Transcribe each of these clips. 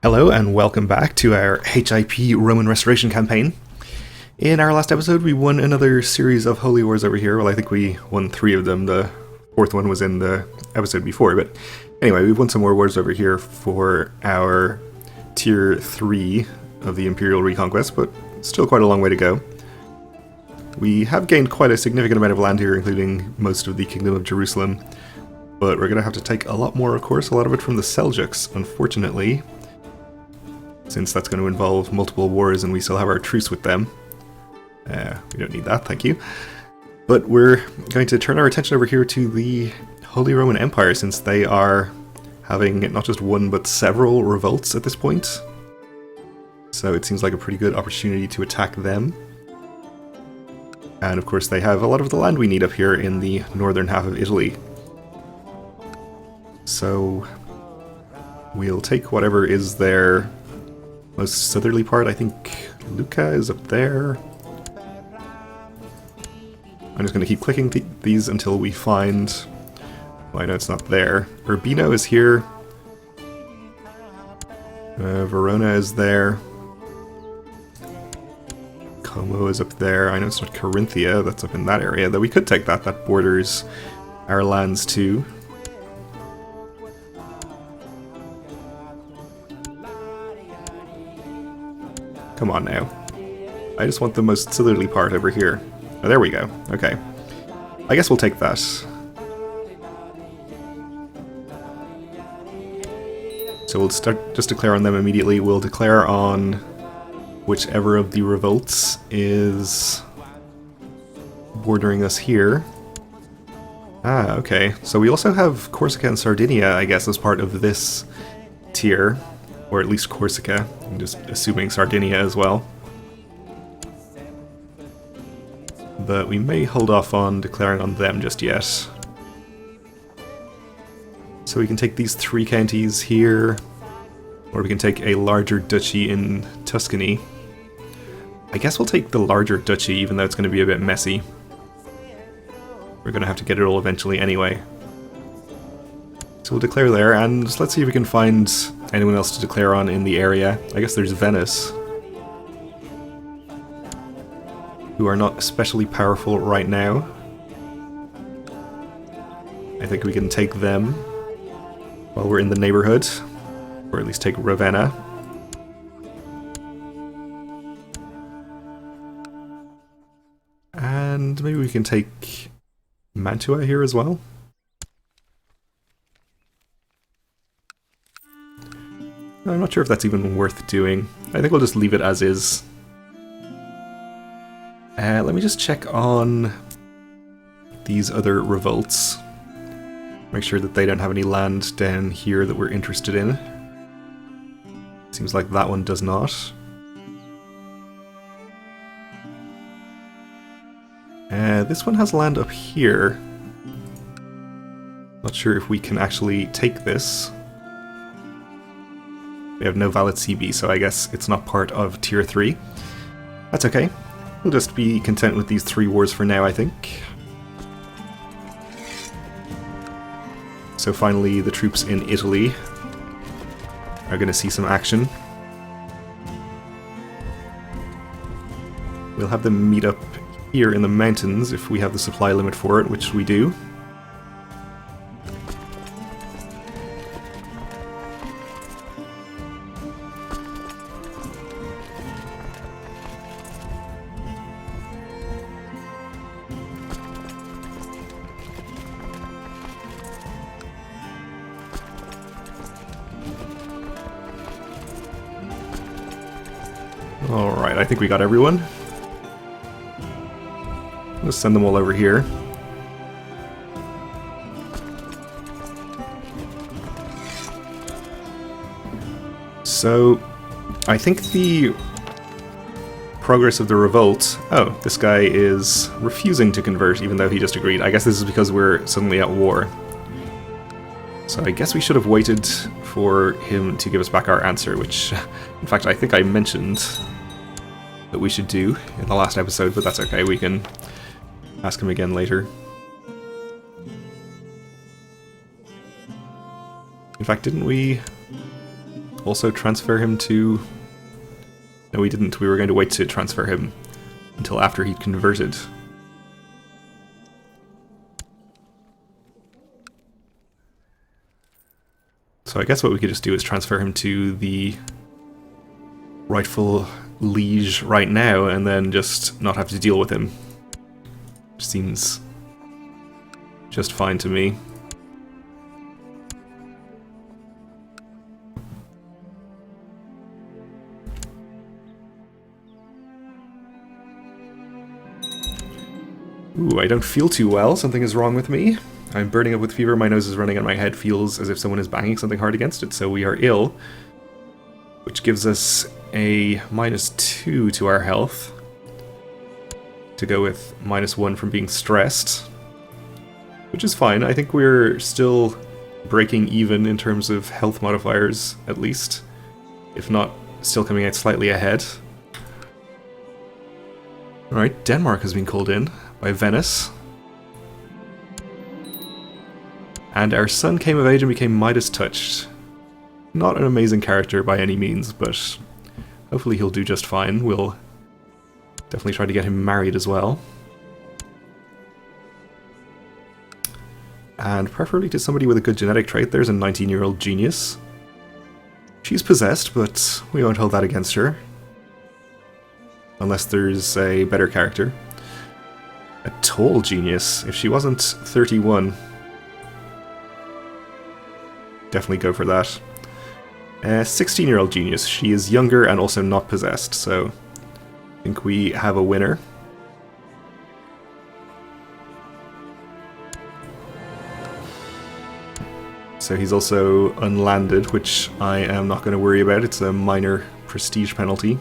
Hello and welcome back to our HIP Roman Restoration campaign. In our last episode we won another series of Holy Wars over here. Well, I think we won 3 of them. The 4th one was in the episode before, but anyway, we've won some more wars over here for our Tier 3 of the Imperial Reconquest, but still quite a long way to go. We have gained quite a significant amount of land here, including most of the Kingdom of Jerusalem, but we're going to have to take a lot more, of course, a lot of it from the Seljuks, unfortunately, since that's going to involve multiple wars and we still have our truce with them. We don't need that, thank you. But we're going to turn our attention over here to the Holy Roman Empire, since they are having not just one but several revolts at this point. So it seems like a pretty good opportunity to attack them. And of course they have a lot of the land we need up here in the northern half of Italy. So we'll take whatever is their most southerly part. I think Lucca is up there. I'm just going to keep clicking these until we find... Well, I know it's not there. Urbino is here. Verona is there. Como is up there. I know it's not Carinthia, that's up in that area, though we could take that. That borders our lands too. Come on now. I just want the most southerly part over here. Oh, there we go. Okay. I guess we'll take that. So we'll just declare on them immediately. We'll declare on whichever of the revolts is bordering us here. Ah, okay. So we also have Corsica and Sardinia, I guess, as part of this tier. Or at least Corsica. I'm just assuming Sardinia as well. But we may hold off on declaring on them just yet. So we can take these 3 counties here, or we can take a larger duchy in Tuscany. I guess we'll take the larger duchy, even though it's going to be a bit messy. We're going to have to get it all eventually anyway. So we'll declare there, and let's see if we can find anyone else to declare on in the area. I guess there's Venice, who are not especially powerful right now. I think we can take them while we're in the neighborhood, or at least take Ravenna. And maybe we can take Mantua here as well. I'm not sure if that's even worth doing. I think we'll just leave it as is. Let me just check on these other revolts. Make sure that they don't have any land down here that we're interested in. Seems like that one does not. This one has land up here. Not sure if we can actually take this. We have no valid CB, so I guess it's not part of Tier 3. That's okay. We'll just be content with these 3 wars for now, I think. So finally, the troops in Italy are going to see some action. We'll have them meet up here in the mountains if we have the supply limit for it, which we do. Alright, I think we got everyone. Let's send them all over here. So, I think the progress of the revolt... Oh, this guy is refusing to convert even though he just agreed. I guess this is because we're suddenly at war. So I guess we should have waited for him to give us back our answer, which, in fact, I think I mentioned that we should do in the last episode, but that's okay, we can ask him again later. In fact, didn't we... also transfer him to... No, we didn't. We were going to wait to transfer him until after he'd converted. So I guess what we could just do is transfer him to the rightful liege right now and then just not have to deal with him. Which seems just fine to me. Ooh, I don't feel too well. Something is wrong with me. I'm burning up with fever, my nose is running, and my head feels as if someone is banging something hard against it, so we are ill. Which gives us a -2 to our health. To go with -1 from being stressed. Which is fine. I think we're still breaking even in terms of health modifiers, at least. If not, still coming out slightly ahead. Alright, Denmark has been called in by Venice. And our son came of age and became Midas touched. Not an amazing character by any means, but hopefully he'll do just fine. We'll definitely try to get him married as well. And preferably to somebody with a good genetic trait. There's a 19-year-old genius. She's possessed, but we won't hold that against her. Unless there's a better character. A tall genius. If she wasn't 31... definitely go for that. 16-year-old genius. She is younger and also not possessed, so I think we have a winner. So he's also unlanded, which I am not going to worry about. It's a minor prestige penalty.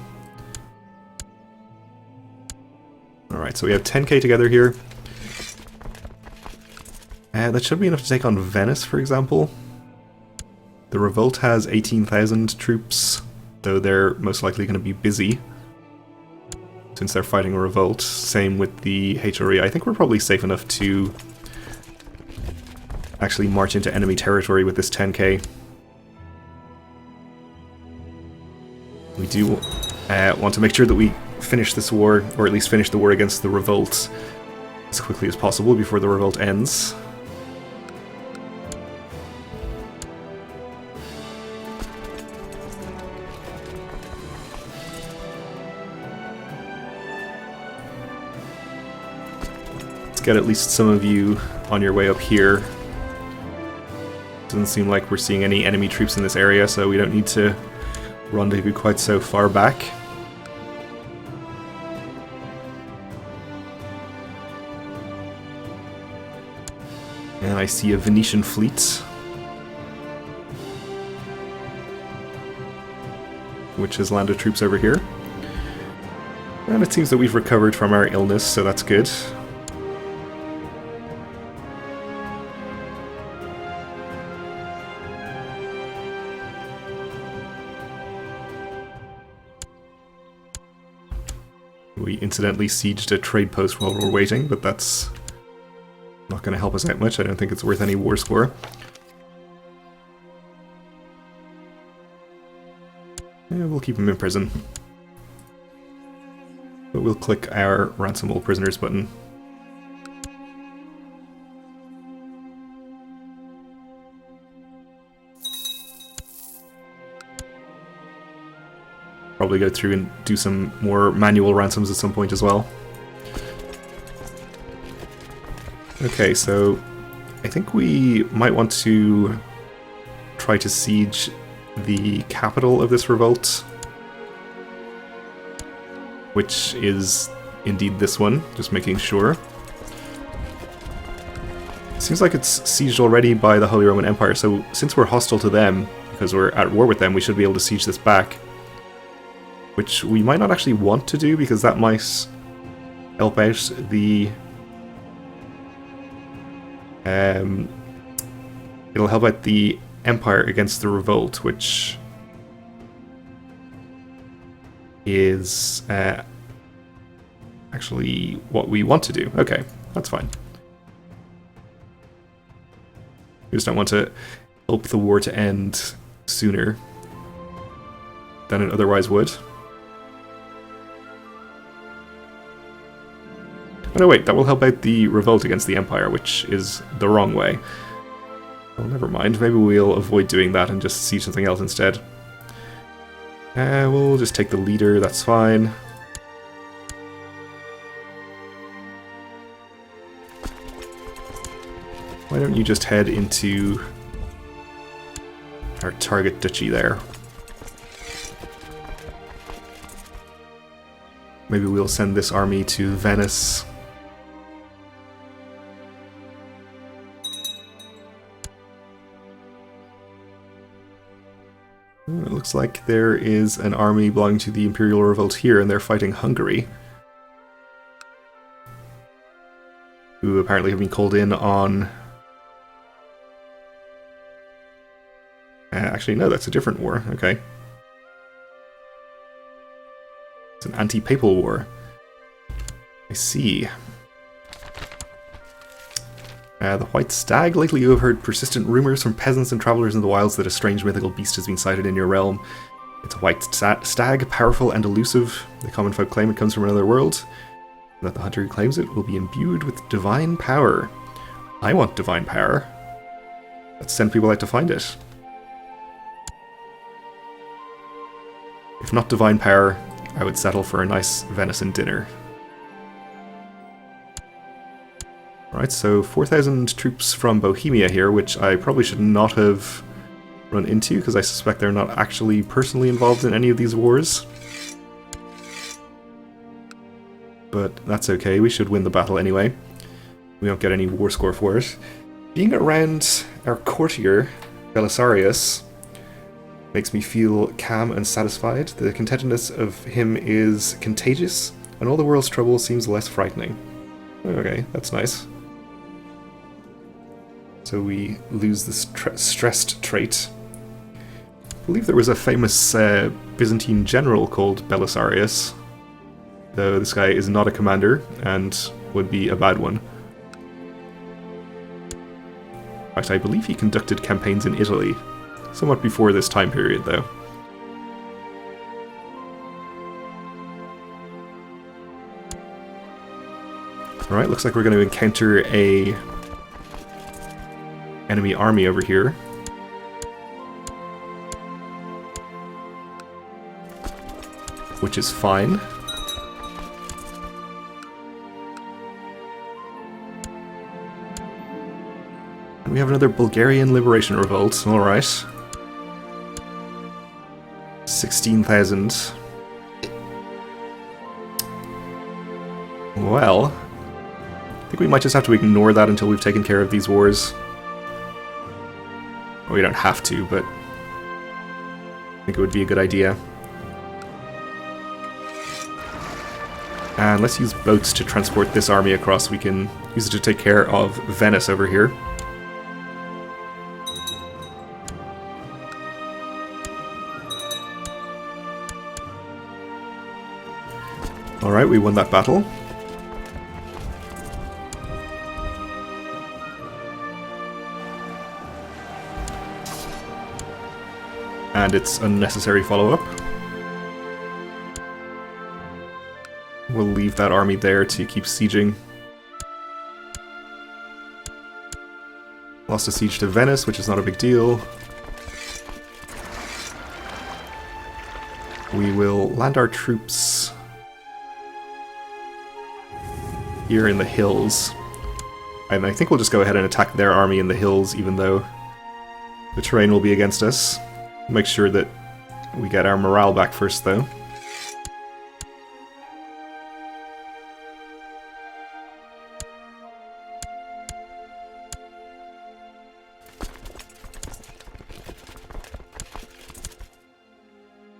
Alright, so we have 10k together here. That should be enough to take on Venice, for example. The revolt has 18,000 troops, though they're most likely going to be busy, since they're fighting a revolt. Same with the HRE. I think we're probably safe enough to actually march into enemy territory with this 10k. We do want to make sure that we finish this war, or at least finish the war against the revolt as quickly as possible before the revolt ends. Get at least some of you on your way up here. Doesn't seem like we're seeing any enemy troops in this area, so we don't need to rendezvous quite so far back. And I see a Venetian fleet. Which has landed troops over here. And it seems that we've recovered from our illness, so that's good. We incidentally sieged a trade post while we're waiting, but that's not going to help us out much. I don't think it's worth any war score. Yeah, we'll keep him in prison. But we'll click our ransom all prisoners button. Probably go through and do some more manual ransoms at some point as well. Okay, so I think we might want to try to siege the capital of this revolt, which is indeed this one, just making sure. Seems like it's sieged already by the Holy Roman Empire, so since we're hostile to them, because we're at war with them, we should be able to siege this back. Which we might not actually want to do, because that might help out the... it'll help out the Empire against the revolt, which is actually what we want to do. Okay, that's fine. We just don't want to help the war to end sooner. than it otherwise would. Oh no, wait, that will help out the revolt against the Empire, which is the wrong way. Well, never mind, maybe we'll avoid doing that and just see something else instead. We'll just take the leader, that's fine. Why don't you just head into our target duchy there? Maybe we'll send this army to Venice. It looks like there is an army belonging to the Imperial Revolt here, and they're fighting Hungary, who apparently have been called in on... actually, no, that's a different war. Okay. It's an anti-papal war. I see. The White Stag. Lately you have heard persistent rumors from peasants and travelers in the wilds that a strange mythical beast has been sighted in your realm. It's a white stag, powerful and elusive. The common folk claim it comes from another world, and that the hunter who claims it will be imbued with divine power. I want divine power. Let's send people out to find it. If not divine power, I would settle for a nice venison dinner. Alright, so 4,000 troops from Bohemia here, which I probably should not have run into, because I suspect they're not actually personally involved in any of these wars. But that's okay, we should win the battle anyway. We don't get any war score for it. Being around our courtier, Belisarius, makes me feel calm and satisfied. The contentedness of him is contagious, and all the world's trouble seems less frightening. Okay, that's nice. So we lose the stressed trait. I believe there was a famous Byzantine general called Belisarius, though this guy is not a commander and would be a bad one. In fact, I believe he conducted campaigns in Italy, somewhat before this time period though. Alright, looks like we're going to encounter a enemy army over here. Which is fine. And we have another Bulgarian Liberation Revolt, alright. 16,000. Well, I think we might just have to ignore that until we've taken care of these wars. Well, we don't have to, but I think it would be a good idea. And let's use boats to transport this army across. We can use it to take care of Venice over here. Alright, we won that battle. And its unnecessary follow-up. We'll leave that army there to keep sieging. Lost a siege to Venice, which is not a big deal. We will land our troops here in the hills. And I think we'll just go ahead and attack their army in the hills, even though the terrain will be against us. Make sure that we get our morale back first, though.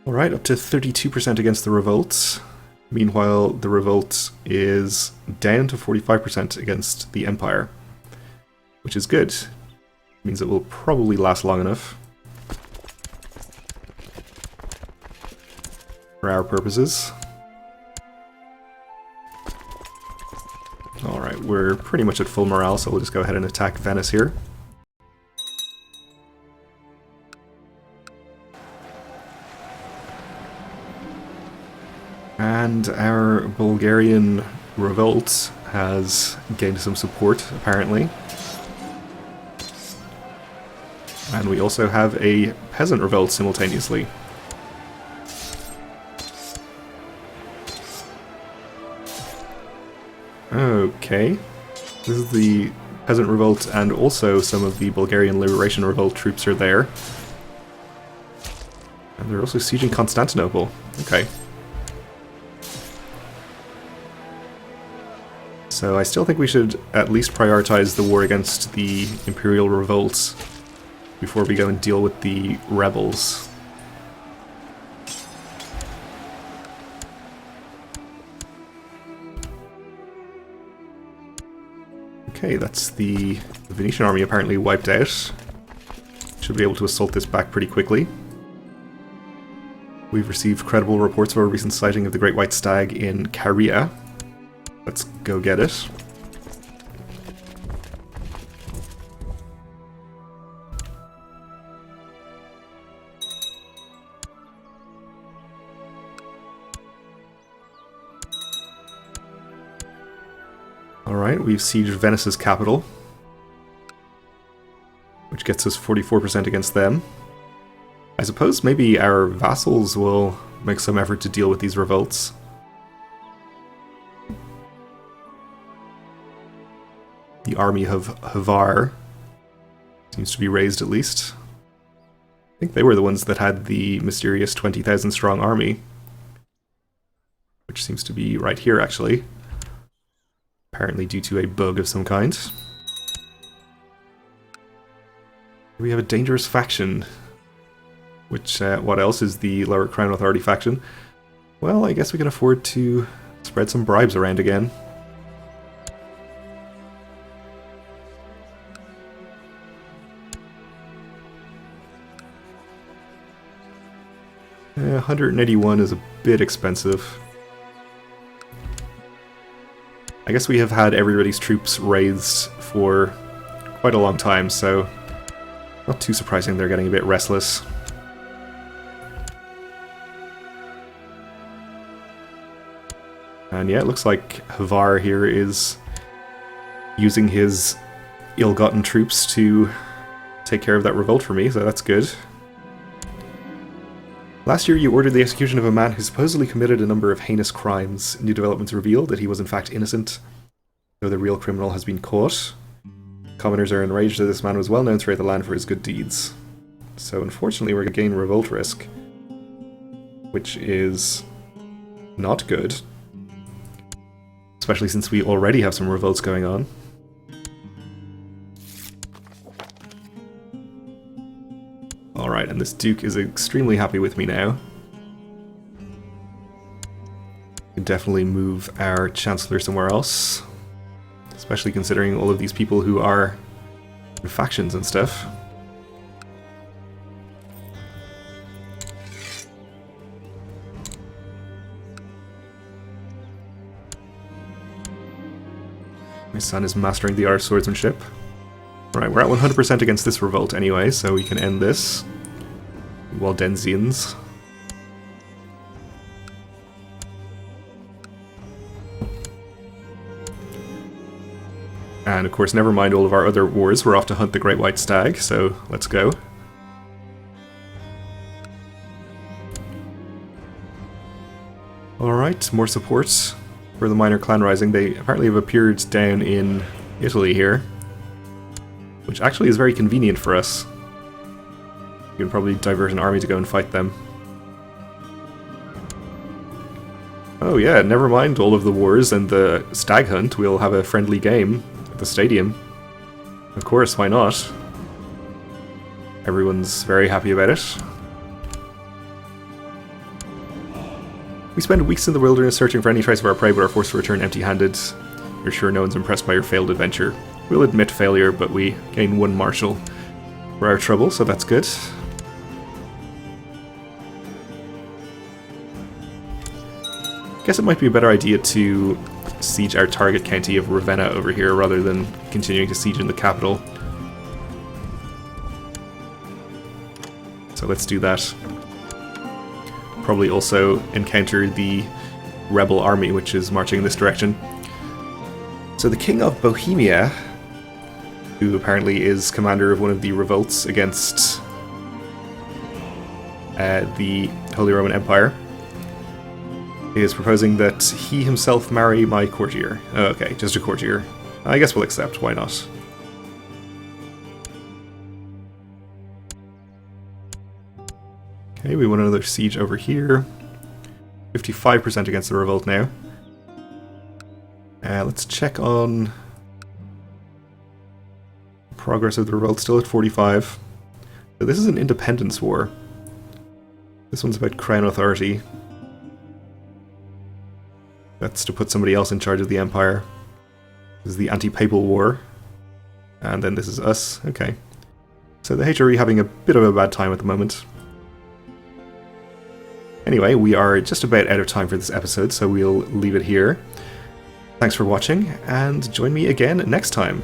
Alright, up to 32% against the revolt. Meanwhile, the revolt is down to 45% against the Empire, which is good. Means it will probably last long enough for our purposes. Alright, we're pretty much at full morale, so we'll just go ahead and attack Venice here. And our Bulgarian revolt has gained some support, apparently. And we also have a peasant revolt simultaneously. Okay. This is the peasant revolt, and also some of the Bulgarian Liberation Revolt troops are there. And they're also sieging Constantinople. Okay. So I still think we should at least prioritize the war against the Imperial revolts before we go and deal with the rebels. Okay, that's the Venetian army apparently wiped out. Should be able to assault this back pretty quickly. We've received credible reports of a recent sighting of the Great White Stag in Caria. Let's go get it. Alright, we've sieged Venice's capital, which gets us 44% against them. I suppose maybe our vassals will make some effort to deal with these revolts. The army of Havar seems to be raised at least. I think they were the ones that had the mysterious 20,000 strong army, which seems to be right here actually. Apparently due to a bug of some kind. We have a dangerous faction. Which, what else is the Lower Crown Authority faction? Well, I guess we can afford to spread some bribes around again. Yeah, 181 is a bit expensive. I guess we have had everybody's troops raised for quite a long time, so not too surprising they're getting a bit restless. And yeah, it looks like Havar here is using his ill-gotten troops to take care of that revolt for me, so that's good. Last year you ordered the execution of a man who supposedly committed a number of heinous crimes. New developments revealed that he was in fact innocent, though the real criminal has been caught. Commoners are enraged that this man was well known throughout the land for his good deeds. So unfortunately we're going to gain revolt risk, which is not good. Especially since we already have some revolts going on. Alright, and this Duke is extremely happy with me now. We can definitely move our Chancellor somewhere else. Especially considering all of these people who are in factions and stuff. My son is mastering the art of swordsmanship. Alright, we're at 100% against this revolt anyway, so we can end this. Waldensians. And of course, never mind all of our other wars, we're off to hunt the Great White Stag, so let's go. Alright, more support for the minor clan rising. They apparently have appeared down in Italy here, which actually is very convenient for us. You can probably divert an army to go and fight them. Oh yeah, never mind all of the wars and the stag hunt, we'll have a friendly game at the stadium. Of course, why not? Everyone's very happy about it. We spend weeks in the wilderness searching for any trace of our prey, but are forced to return empty-handed. You're sure no one's impressed by your failed adventure. We'll admit failure, but we gain one marshal for our trouble, so that's good. Guess it might be a better idea to siege our target county of Ravenna over here rather than continuing to siege in the capital. So let's do that. Probably also encounter the rebel army which is marching in this direction. So the King of Bohemia, who apparently is commander of one of the revolts against the Holy Roman Empire, is proposing that he himself marry my courtier. Oh, okay, just a courtier. I guess we'll accept, why not? Okay, we won another siege over here. 55% against the revolt now. Let's check on progress of the revolt, still at 45. So this is an independence war. This one's about crown authority. That's to put somebody else in charge of the empire. This is the anti-papal war. And then this is us. Okay. So the HRE having a bit of a bad time at the moment. Anyway, we are just about out of time for this episode, so we'll leave it here. Thanks for watching, and join me again next time.